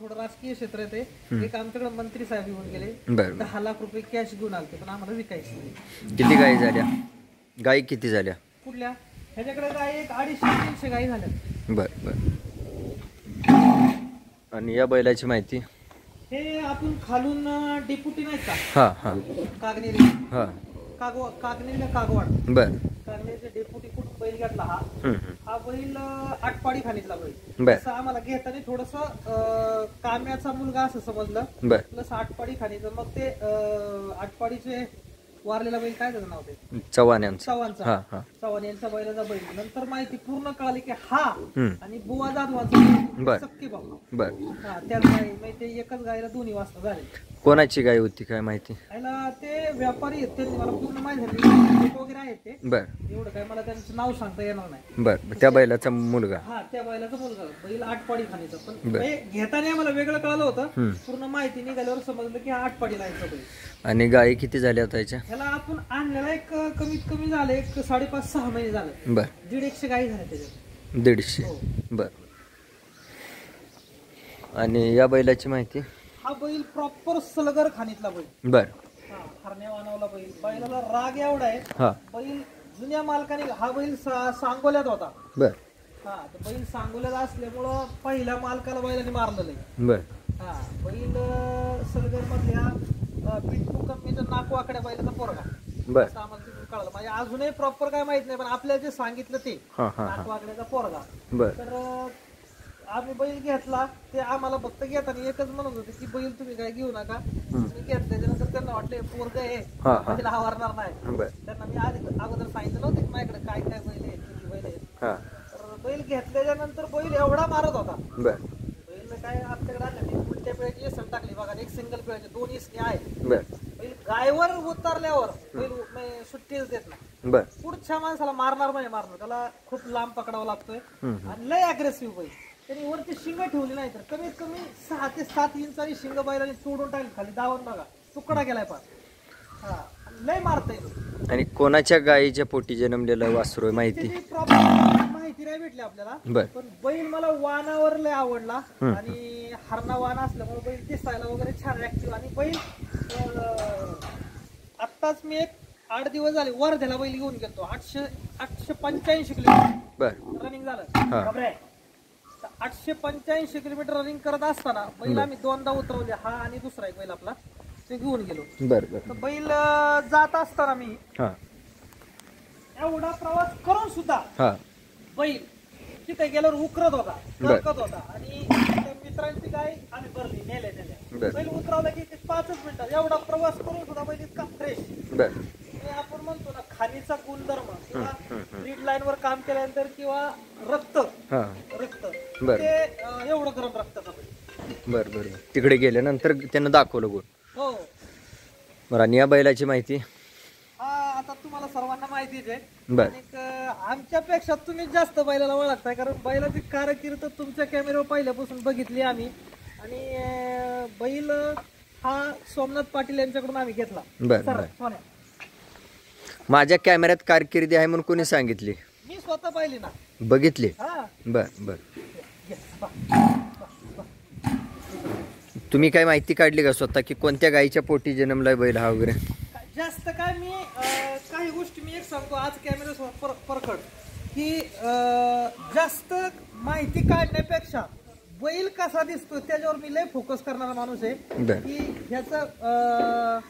थोडं राजकीय क्षेत्र आहे ते. एक आमच्याकडे मंत्री साहेब येऊन गेले, बरं 10 लाख रुपये कॅश घेऊन आलते, पण आम्हाला विकायचं नाही. किती गायी झाल्या? गायी किती झाल्या? कुठल्या ह्याच्याकडे गाय एक 250-300 गायी झाल्या. बरं बरं. आणि या बैलाची माहिती? हे आपण खालून डेप्युटी नाही का, हां हां कागनेरी, हां कागनेरीला कागवाड, बरं कागनेरीचे डेप्युटी कुठून बैल घेतला हा. हं, हा बैल आटपाडी खाणीतला बैल. बरं असं आम्हाला घेताना थोडस काम्याचा मुलगा असं समजलं, बरं. प्लस आटपाडी खाणीचं. मग ते आटपाडीचे वारलेला बैल काय त्याचं नाव ते चव्हाण्यांचं. चव्हाणचा, हां हां चव्हाण यांचा बैलाचा बैल. नंतर माहिती पूर्ण कळाली की हा हं. आणि बुवा जाधवांचा बर. सक्के भाऊ. बरं. हा त्याच गाय माहिती, एकच गायला दोन्ही वाजता झाले. कोणाची गाय होती काय माहिती? याला ते व्यापारी आहेत, त्यांनी मला पूर्ण माहिती झाली, फोटो वगैरे आहेत ते. बरं एवढं काय मला त्यांचं नाव सांगता येणार नाही. बरं. त्या बैलाचा मुलगा? हा त्या बैलाचा मुलगा, बैल आटपाडी खाणीचा. पण बर. हे घेताना मला वेगळं कळालं होतं, हं. पूर्ण माहिती निघाल्यावर समजलं की हा आटपाडीला यायचा बैल. आणि गायी किती झाल्या त्याच्या? ह्याला आपण आणलेला एक कमीत कमी झालं एक 5.5-6 महिने झाले. बरं. 150 गायी झाल्या त्याच्यात. 150. हो. बरं. आणि या बैलाची माहिती? हा बैल प्रॉपर सलगर खाणीतला बैल. बरं. हा हरण्या वानवला बैल. बैलाला राग एवढा आहे, हां बैल जुन्या मालकाने हा बैल सांगोल्यात होता. बरं हा तर बैल सांगोल्यात असल्यामुळं पहिल्या मालकाला बैलाने मारलेलं आहे. बरं. हा बैल सलगर मधल्या पिंटू कंपनीच्या नाकवाकड्या बैलाचा पोरगा. बरं. असं आम्हाला तिथून कळलं. म्हणजे अजूनही प्रॉपर काय माहित नाही, पण आपल्याला जे सांगितलं ते हां हां हां नाकवाकड्याचा पोरगा. बरं. तर आम्ही बैल घेतला, ते आम्हाला फक्त घेताना एकच म्हणत होते की बैल तुम्ही काय घेऊ नका. मी घेतलं त्याच्यानंतर त्यांना वाटलं पोरग आहे, हां हां बैल आवरणार नाही. बरं. त्यांना मी अगोदर सांगितलं नव्हतं की माझ्याकडे काय काय बैल आहेत, किती बैल आहेत. हां तर बैल घेतल्याच्या नंतर बैल एवढा मारत होता. बरं. बैल काय आमच्याकडे आलं उलट्या पिळ्याची एसन टाकली बघा, एक सिंगल पिळ्याची 2 इसणी आहे. बरं. बैल गायवर उतरल्यावर बैल सुट्टीच देत नाही. बरं. पुढच्या माणसाला मारणार म्हणजे मारणार, त्याला खूप लांब पकडावा लागतोय हं. आणि लय अग्रेसिव्ह बैल. त्यांनी वरती शिंग ठेवली नाही, तर कमीत कमी 6 ते 7 इंचाची शिंग बैलाने तोडून टाकली खाली, दावून बघा तुकडा गेलाय पार. हा लय मारतय. आणि कोणाच्या गायीच्या पोटी जन्मलेलं वासरू आहे माहिती? प्रॉपर माहिती नाही भेटली आपल्याला, बरं. पण बैल मला वानावर लय आवडला. आणि हरणा वाण असल्यामुळे बैल दिसायला वगैरे छान ऍक्टिव्ह. आणि बैल आत्ताच मी एक 8 दिवस झाले वर्ध्याला बैल घेऊन गेलो. 885 किलोमीटर बरं. रनिंग हा. झालं. 885 किलोमीटर रनिंग करत असताना बैल आम्ही 2दा उतरवले, हा आणि दुसरा एक बैल आपला, ते घेऊन गेलो. बरं बरं. तर बैल जात असताना मी हां एवढा प्रवास करून सुद्धा हां बैल तिथे गेल्यावर उकरत होता, बर. करकत होता. आणि त्या मित्रांची गाय आम्ही भरली, नेल्या. बर. बैल उतरवला की 5च मिनिटात एवढा प्रवास करून सुद्धा बैल इतका फ्रेश. बरं. आपण म्हणतो ना खाणीचा गुणधर्म, किंवा ग्रीड लाईन वर काम केल्यानंतर, किंवा रक्त हां रक्त बर. ते एवढं गरम रक्ताचं बैल. बरं बरं. तिकडे गेल्यानंतर त्यांना दाखवलं गुण. हो. बरं. आणि या बैलाची माहिती? हा आता तुम्हाला सर्वांना माहितीच आहे. बरं. आणि आमच्यापेक्षा तुम्ही जास्त बैलाला ओळखताय, कारण बैलाची कारकीर्द तुमच्या कॅमेऱ्यावर पहिल्यापासून बघितली आम्ही. आणि बैल हा सोमनाथ पाटील यांच्याकडून आम्ही घेतला. बरं सर बरं. सोन्या, माझ्या कॅमेऱ्यात कारकिर्दी आहे म्हणून कोणी सांगितली? मी स्वतः पाहिली ना. बघितली? हा बरं बरं. घे, बा. तुम्ही काय माहिती काढली का स्वतः की कोणत्या गायीच्या पोटी जन्मलाय बैल हा वगैरे? जास्त काय मी काही गोष्टी मी एक सांगतो आज कॅमेऱ्यासमोर परखड, की जास्त माहिती काढण्यापेक्षा बैल कसा दिसतो त्याच्यावर मी लय फोकस करणारा माणूस आहे. बरं. की ह्याचं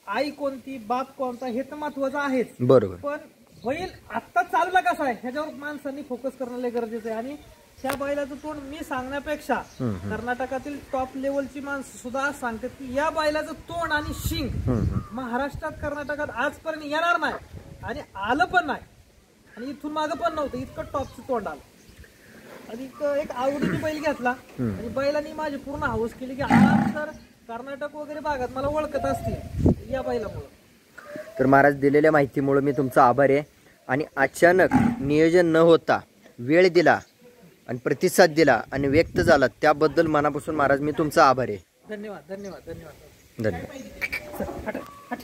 आई कोणती, बाप कोणता, हे तर महत्वाचं आहेच. बरोबर. पण बैल आत्ता चालला कसा आहे ह्याच्यावर माणसांनी फोकस करणं लय गरजेचं आहे. आणि त्या बैलाचं तोंड मी सांगण्यापेक्षा कर्नाटकातील टॉप लेवलची माणसं सुद्धा सांगतात की या बैलाचं तोंड आणि शिंग महाराष्ट्रात कर्नाटकात आजपर्यंत येणार नाही, आणि आलं पण नाही, आणि इथून मागं पण नव्हतं. इतकं टॉपचं तोंड आलं. आणि एक आवडीची बैल घेतला, आणि बैलांनी माझी पूर्ण हाऊस केली की आज तर कर्नाटक वगैरे भागात मला ओळखत असतील या बैलामुळे. तर महाराज दिलेल्या माहितीमुळे मी तुमचा आभारी आहे. आणि अचानक नियोजन न होता वेळ दिला आणि प्रतिसाद दिला आणि व्यक्त झाला त्याबद्दल मनापासून महाराज मी तुमचा आभारी आहे. धन्यवाद धन्यवाद धन्यवाद धन्यवाद. हट हट